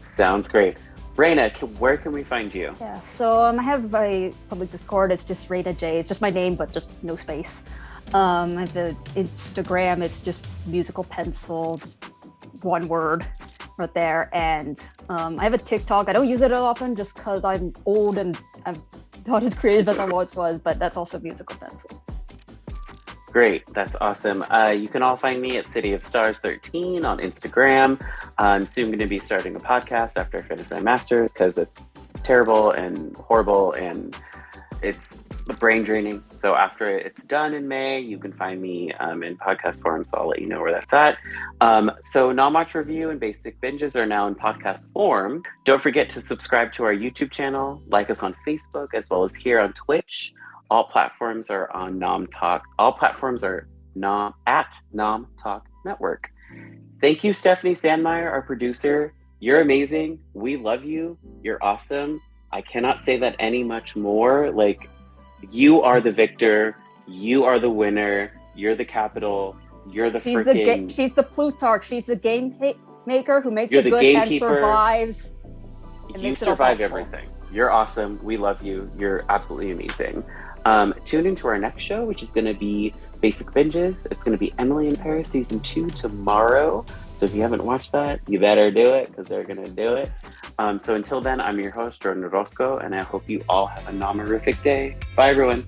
Sounds great. Reina, where can we find you? Yeah, so I have a public Discord. It's just Reina Jay. It's just my name, but just no space. I have the Instagram. It's just musical pencil, just one word right there. And I have a TikTok. I don't use it often just because I'm old and I'm not as creative as I once was, but that's also musical pencil. Great, that's awesome. You can all find me at City of Stars 13 on Instagram. I'm soon going to be starting a podcast after I finish my master's because it's terrible and horrible and it's brain draining. So after it's done in May, you can find me in podcast form. So I'll let you know where that's at. So Nom Watch Review and Basic Binges are now in podcast form. Don't forget to subscribe to our YouTube channel, like us on Facebook, as well as here on Twitch. All platforms are on Nom Talk. All platforms are at Nom Talk Network. Thank you, Stephanie Sandmeyer, our producer. You're amazing. We love you. You're awesome. I cannot say that any much more. Like, you are the victor. You are the winner. You're the capital. You're the freaking... She's the Plutarch. She's the game maker who makes You're it the good and gamekeeper. Survives. You survive everything. You're awesome. We love you. You're absolutely amazing. Tune into our next show, which is going to be Basic Binges. It's going to be Emily in Paris season 2 tomorrow. So if you haven't watched that, you better do it because they're going to do it. So until then, I'm your host, Jordyn Orozco, and I hope you all have a nomorific day. Bye, everyone.